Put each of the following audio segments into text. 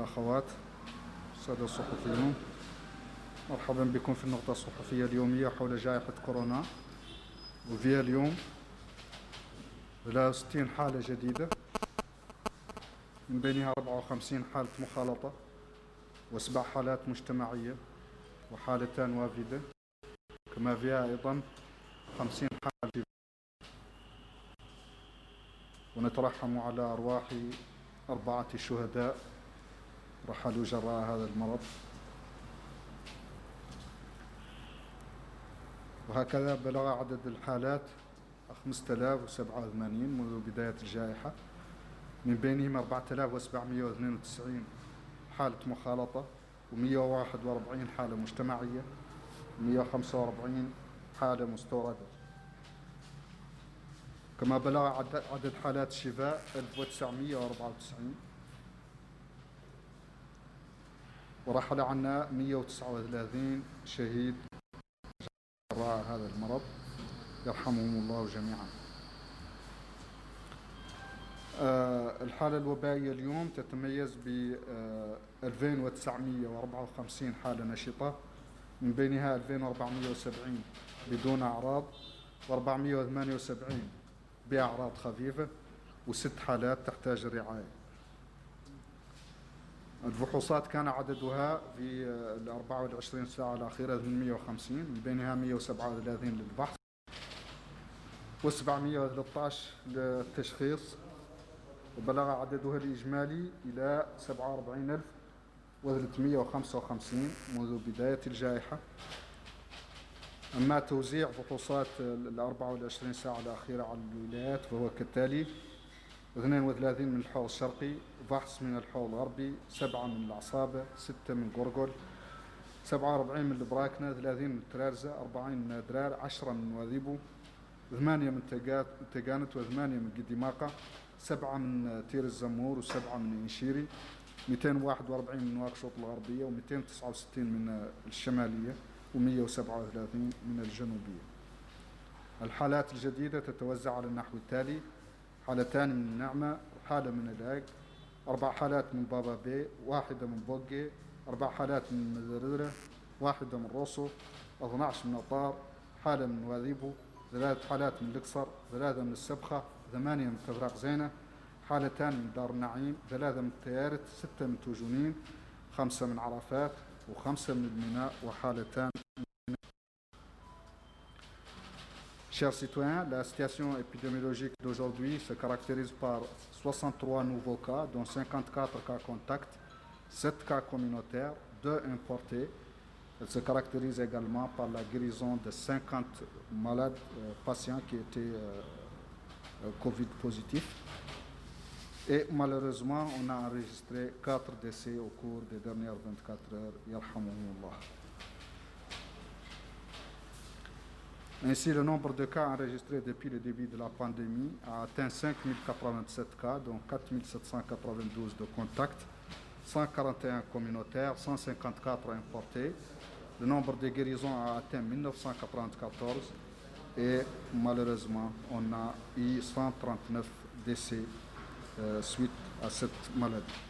والأخوات السادة الصحفيون، مرحبا بكم في النقطة الصحفية اليومية حول جائحة كورونا. وفيها اليوم 60 حالة جديدة، من بينها 54 حالة مخالطة و7 حالات مجتمعية وحالتان وافدة، كما فيها أيضا 50 حالة. ونترحم على أرواح 4 شهداء رحلوا جراء هذا المرض. وهكذا بلغ عدد الحالات 5087 منذ بداية الجائحة، من بينهم 4792 حالة مخالطة و141 حالة مجتمعية و145 حالة مستوردة. كما بلغ عدد حالات الشفاء 1994، ورحل عنا 139 شهيد جراء هذا المرض، يرحمهم الله جميعا. الحالة الوبائية اليوم تتميز ب 2954 حالة نشطة، من بينها 2470 بدون أعراض، و478 بأعراض خفيفة، و6 حالات تحتاج الرعاية. الفحوصات كان عددها في 24 ساعة الأخيرة 850، من بينها 137 للبحث و713 للتشخيص، وبلغ عددها الإجمالي إلى 47355 منذ بداية الجائحة. أما توزيع فحوصات 24 ساعة الأخيرة على الولايات فهو كالتالي: 32 من الحوض الشرقي، فحص من الحوض الغربي، 7 من العصابة، 6 من قرقل، 47 من البراكنة، 30 من الترارزة، 40 من أدرار، 10 من واديبو، 8 من تقانت، و8 من قديماقة، 7 من تير الزمور، و7 من إنشيري، 241 من نواكشوط الغربية، و269 من الشمالية، و137 من الجنوبية. الحالات الجديدة تتوزع على النحو التالي: حالتان من النعمة، وحالة من العاق، 4 حالات من بابا بي، 1 من بوغي، 4 حالات من مدردرة، 1 من روسو، 12 من أطار، حالة من واديبو، 3 حالات من الأقصر، 3 من السبخة، 8 من تفرق زينة، حالتان من دار النعيم، 3 من التيارت، 6 من توجونين، 5 من عرفات، و5 من الميناء، وحالتان. Chers citoyens, la situation épidémiologique d'aujourd'hui se caractérise par 63 nouveaux cas, dont 54 cas contacts, 7 cas communautaires, 2 importés. Elle se caractérise également par la guérison de 50 malades patients qui étaient Covid positifs. Et malheureusement, on a enregistré 4 décès au cours des dernières 24 heures. Yarhamoumullah. Ainsi, le nombre de cas enregistrés depuis le début de la pandémie a atteint 5087 cas, dont 4792 de contacts, 141 communautaires, 154 importés. Le nombre de guérisons a atteint 1994 et malheureusement, on a eu 139 décès suite à cette maladie.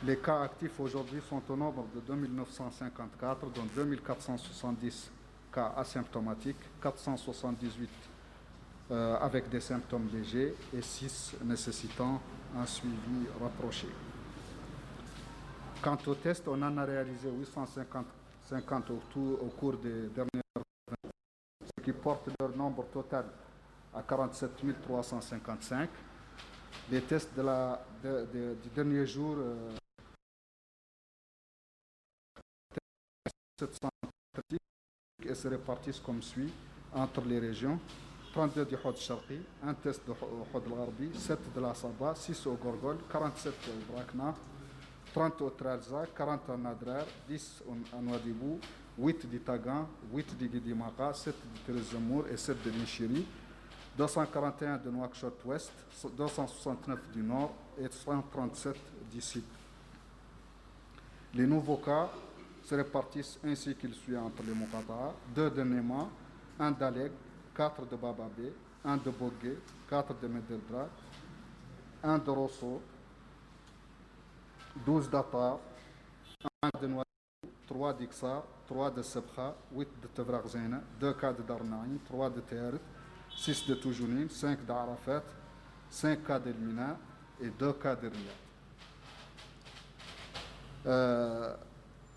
Les cas actifs aujourd'hui sont au nombre de 2954, dont 2470 cas asymptomatiques, 478 avec des symptômes légers et 6 nécessitant un suivi rapproché. Quant aux tests, on en a réalisé 850 au cours des dernières années, ce qui porte leur nombre total à 47 355. Les tests du dernier jour, 730 et se répartissent comme suit entre les régions: 32 du Hod Sharqi, 1 test de Hod al-Gharbi, 7 de la Saba, 6 au Gorgol, 47 au Brakna, 30 au Trarza, 40 en Adrar, 10 en Ouadibou, 8 du Tagan, 8 du Guidimaka, 7 du Terezamour et 7 de l'Inchiri, 241 de Nouakchott Ouest, 269 du Nord et 137 du Sud. Les nouveaux cas se répartissent ainsi qu'il suit entre les Moukata: 2 de Nema, 1 d'Alek, 4 de Bababé, 1 de Bogué, 4 de Medeldra, 1 de Rosso, 12 دطار، 1 de Noisy, 3 d'Ixar, 3 de Sebkha, 8 de Tevraghzena, 2 cas de Darnaïm, 3 de Terre, 6 de Toujounin, 5 d'Arafat, 5 cas d'Elmina et 2 cas de Riyad.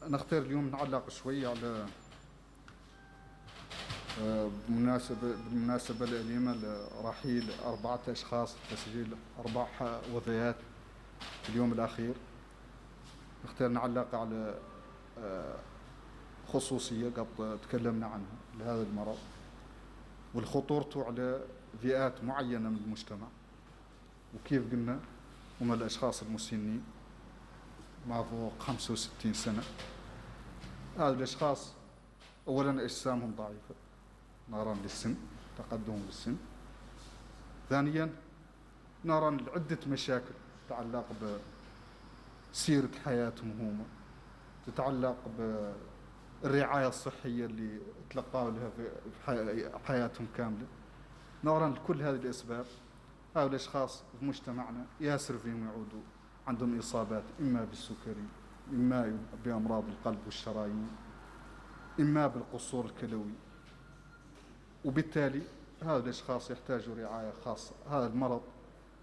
نختار اليوم نعلق شوي على بالمناسبة الأليمة لرحيل 4 أشخاص، تسجيل 4 وفيات في اليوم الأخير. نختار نعلق على خصوصية قد تكلمنا عنها لهذا المرض والخطورته على فئات معينة من المجتمع، وكيف قلنا هم الأشخاص المسنين ما فوق 65 سنة. هذه الأشخاص أولا أجسامهم ضعيفة نظرا للسن، تقدمهم بالسن. ثانيا نرى عدة مشاكل تتعلق بسيرة حياتهم هم، تتعلق بالرعاية الصحية اللي تلقاوا لها في حياتهم كاملة. نظرا لكل هذه الأسباب هؤلاء الأشخاص في مجتمعنا ياسر فيهم يعودوا عندهم إصابات إما بالسكري، إما بأمراض القلب والشرايين، إما بالقصور الكلوي، وبالتالي هؤلاء الأشخاص يحتاجوا رعاية خاصة. هذا المرض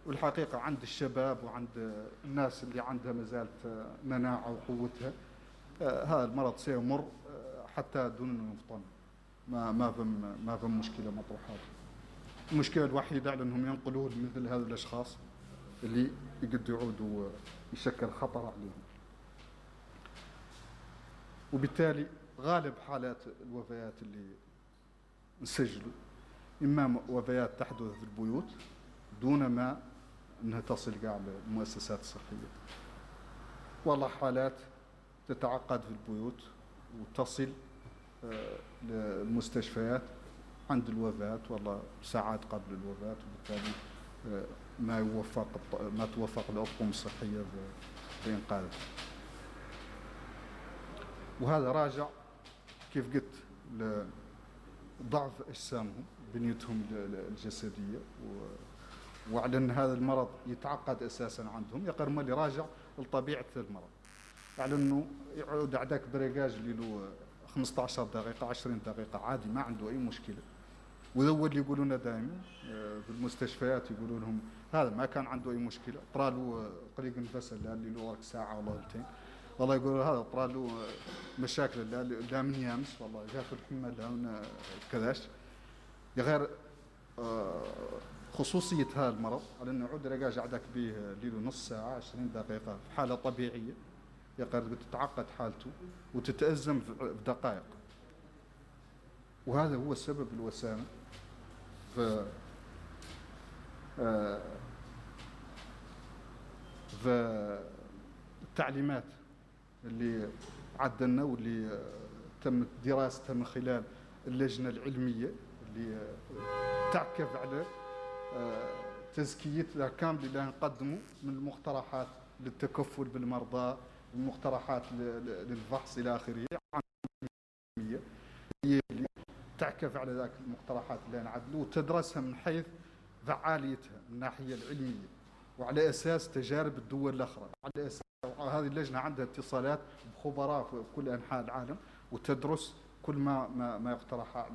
والحقيقة عند الشباب وعند الناس اللي عندها مازالت مناعة وقوتها هذا المرض سيمر حتى دون أن يفطن. ما فهم مشكلة مطروحة. المشكلة الوحيدة على أنهم ينقلوه لمثل هذه الأشخاص اللي يقدروا يعودوا يشكل خطر عليهم. وبالتالي غالب حالات الوفيات اللي نسجلوا إما وفيات تحدث في البيوت دون ما أنها تصل قاع للمؤسسات الصحية، والله حالات تتعقد في البيوت وتصل للمستشفيات عند الوفاة والله ساعات قبل الوفاة، وبالتالي ما توفق الأطقم الصحية بإنقاذه. وهذا راجع كيف قلت لضعف أجسامهم، بنيتهم الجسدية، وعلى أن هذا المرض يتعقد أساسا عندهم يقر مالي راجع لطبيعة المرض، على أنه يعود عندك بريقاج اللي له 15 دقيقة 20 دقيقة عادي ما عنده أي مشكلة. وذا هو اللي يقولون دائما في المستشفيات، يقولون لهم هذا ما كان عنده أي مشكلة، طرا له قليق نفس اللي له ورك ساعة ولا ثلثين، والله يقولوا هذا طرا له مشاكل لا من يامس والله جاء في الحمى لا كذاش. غير خصوصية هذا المرض على أنه يعود رجاج عندك به له نص ساعة 20 دقيقة في حالة طبيعية يقدر تتعقد حالته وتتأزم في دقائق. وهذا هو سبب الوسامة في التعليمات اللي عدلنا واللي تم دراستها من خلال اللجنة العلمية اللي تعكف على تزكية الأحكام اللي نقدموا من المقترحات للتكفل بالمرضى، المقترحات للفحص إلى آخره، هي اللي تعكف على ذاك المقترحات اللي نعدلوا وتدرسها من حيث فعاليتها من الناحية العلمية وعلى أساس تجارب الدول الأخرى. على أساس هذه اللجنة عندها اتصالات بخبراء في كل أنحاء العالم وتدرس كل ما يقترح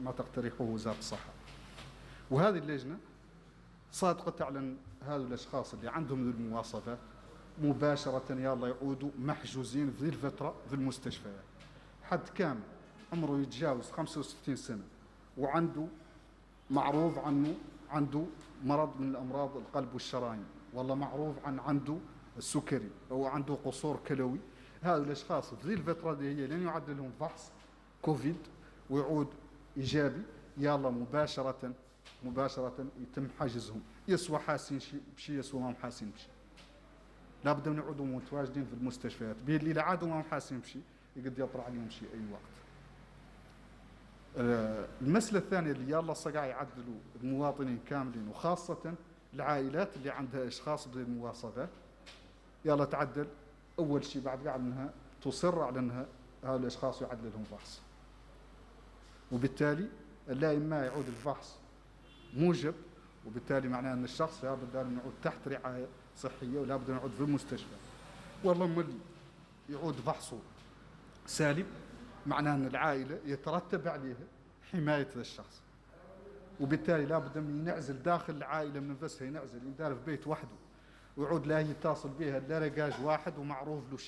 ما تقترحه وزارة الصحة. وهذه اللجنة صادقة تعلن هذول الأشخاص اللي عندهم المواصفات مباشرة يلا يعودوا محجوزين في ذي الفترة في المستشفيات. حد كامل عمره يتجاوز 65 سنة وعنده معروف عنه عنده مرض من الأمراض القلب والشرايين، والله معروف عنده السكري أو عنده قصور كلوي، هذول الأشخاص في ذي الفترة دي هي لن يعد لهم فحص كوفيد ويعود إيجابي، يلا مباشرة يتم حجزهم، يسوى حاسين بشي يسوى ما محاسين بشي. لابد من يعودوا متواجدين في المستشفيات، به اللي لا عادوا ما محاسين بشي يقد يطرح عليهم شيء أي وقت. المسألة الثانية اللي يلا صقع يعدلوا المواطنين كاملين وخاصة العائلات اللي عندها أشخاص بذي المواصفات، يلا تعدل أول شيء بعد قاعد أنها تصر على أنها هؤلاء الأشخاص يعدل لهم فحص، وبالتالي لا إما يعود الفحص موجب، وبالتالي معناه أن الشخص لابد أن يعود تحت رعاية صحية ولا بد أن يعود في المستشفى. والله مولي يعود فحصه سالب، معناه أن العائلة يترتب عليها حماية ذا الشخص، وبالتالي لابد من ينعزل داخل العائلة من نفسها، ينعزل يندار في بيت وحده، ويعود لا يتصل بها لا رجاج واحد ومعروف له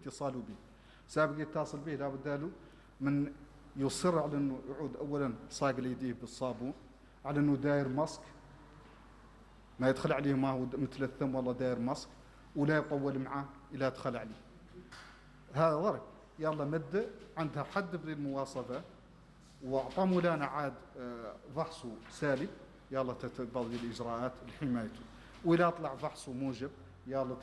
اتصاله به، سابق يتصل به لابد له من يصر على أنه يعود أولا صاقل يديه بالصابون، على أنه داير ماسك، ما يدخل عليه ما هو مثل الثم والله داير ماسك، ولا يطول معه إلى دخل عليه. هذا ضرب، يلا مد عندها حد بالمواصفة، وأعطى مولانا عاد فحصه سالب، يلا تتبادل الإجراءات لحمايته، وإذا طلع فحصه موجب يلا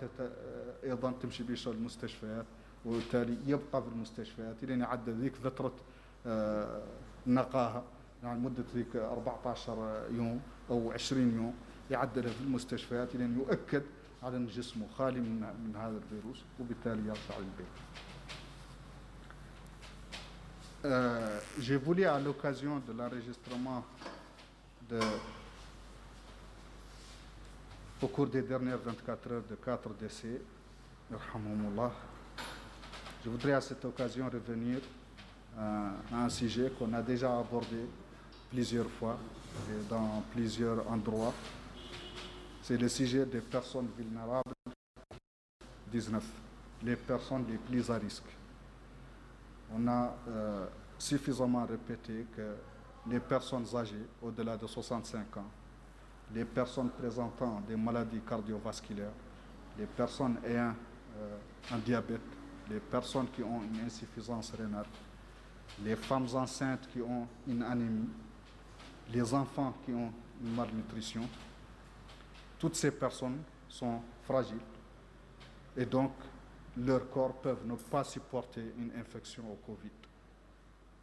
أيضا تمشي بيش المستشفيات، وبالتالي يبقى في المستشفيات لين يعدى ذيك فترة نقاهة، يعني مدة ذيك 14 يوم أو 20 يوم يعدلها في المستشفيات لين يؤكد على أن جسمه خالي من هذا الفيروس، وبالتالي يرجع للبيت. J'ai voulu, à l'occasion de l'enregistrement au cours des dernières 24 heures de 4 décès, je voudrais à cette occasion revenir à un sujet qu'on a déjà abordé plusieurs fois et dans plusieurs endroits. C'est le sujet des personnes vulnérables 19, les personnes les plus à risque. On a suffisamment répété que les personnes âgées au-delà de 65 ans, les personnes présentant des maladies cardiovasculaires, les personnes ayant un diabète, les personnes qui ont une insuffisance rénale, les femmes enceintes qui ont une anémie, les enfants qui ont une malnutrition, toutes ces personnes sont fragiles et donc leurs corps peuvent ne pas supporter une infection au Covid.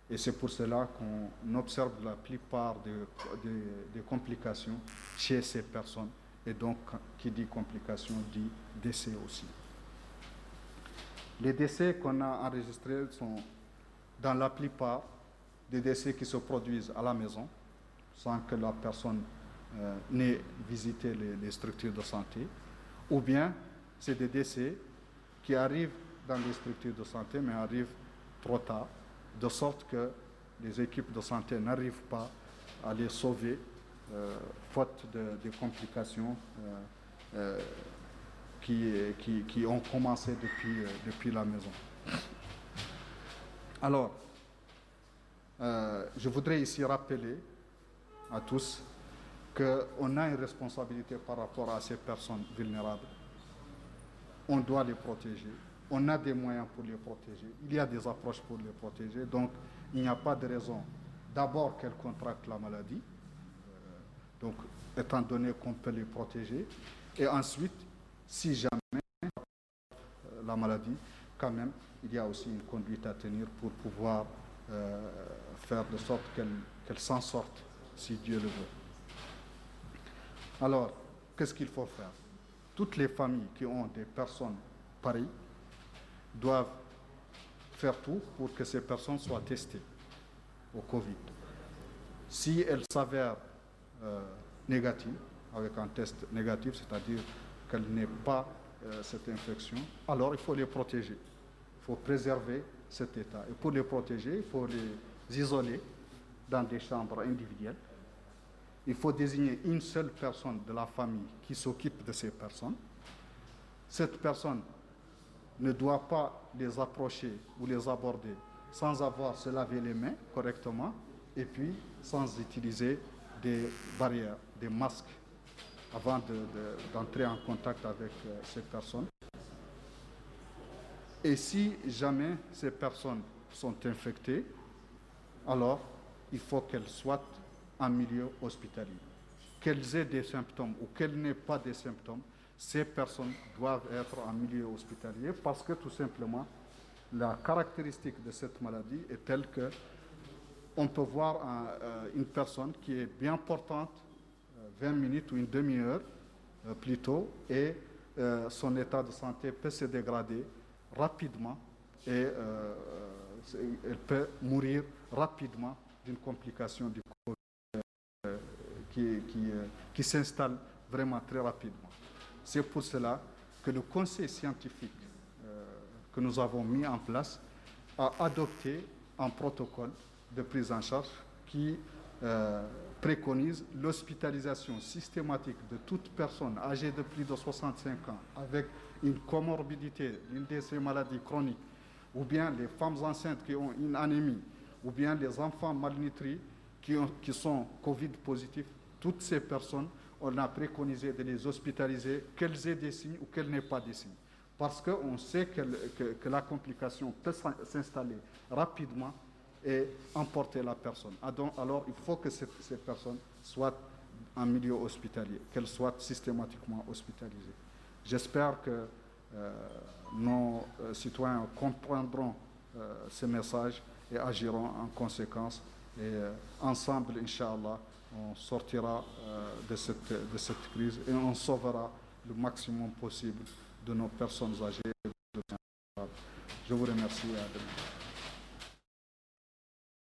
Et c'est pour cela qu'on observe la plupart des complications chez ces personnes. Et donc, qui dit complications dit décès aussi. Les décès qu'on a enregistrés sont dans la plupart des décès qui se produisent à la maison, sans que la personne n'ait visité les structures de santé, ou bien c'est des décès qui arrivent dans les structures de santé, mais arrivent trop tard, de sorte que les équipes de santé n'arrivent pas à les sauver, faute de complications qui ont commencé depuis la maison. Alors, je voudrais ici rappeler à tous qu'on a une responsabilité par rapport à ces personnes vulnérables. On doit les protéger. On a des moyens pour les protéger. Il y a des approches pour les protéger. Donc, il n'y a pas de raison d'abord qu'elles contractent la maladie, donc étant donné qu'on peut les protéger. Et ensuite, si jamais la maladie, quand même, il y a aussi une conduite à tenir pour pouvoir faire de sorte qu'elle s'en sorte, si Dieu le veut. Alors, qu'est-ce qu'il faut faire? Toutes les familles qui ont des personnes pareilles doivent faire tout pour que ces personnes soient testées au Covid. Si elles s'avèrent négatives, avec un test négatif, c'est-à-dire qu'elles n'aient pas cette infection, alors il faut les protéger. Il faut préserver cet état. Et pour les protéger, il faut les isoler dans des chambres individuelles. Il faut désigner une seule personne de la famille qui s'occupe de ces personnes. Cette personne ne doit pas les approcher ou les aborder sans avoir se laver les mains correctement et puis sans utiliser des barrières, des masques avant d'entrer en contact avec ces personnes. Et si jamais ces personnes sont infectées, alors il faut qu'elles soient en milieu hospitalier. Qu'elles aient des symptômes ou qu'elles n'aient pas des symptômes, ces personnes doivent être en milieu hospitalier parce que tout simplement, la caractéristique de cette maladie est telle que on peut voir une personne qui est bien portante 20 minutes ou une demi-heure plus tôt et son état de santé peut se dégrader rapidement et elle peut mourir rapidement d'une complication du Covid qui s'installe vraiment très rapidement. C'est pour cela que le conseil scientifique que nous avons mis en place a adopté un protocole de prise en charge qui préconise l'hospitalisation systématique de toute personne âgée de plus de 65 ans avec une comorbidité, l'une de ces maladies chroniques, ou bien les femmes enceintes qui ont une anémie, ou bien les enfants malnutris qui sont Covid positifs. Toutes ces personnes, on a préconisé de les hospitaliser, qu'elles aient des signes ou qu'elles n'aient pas des signes. Parce qu'on sait que la complication peut s'installer rapidement et emporter la personne. Alors, il faut que ces personnes soient en milieu hospitalier, qu'elles soient systématiquement hospitalisées. J'espère que nos citoyens comprendront ces messages et agiront en conséquence. Et ensemble, Inch'Allah, on sortira de cette crise et on sauvera le maximum possible de nos personnes âgées. Je vous remercie et à demain.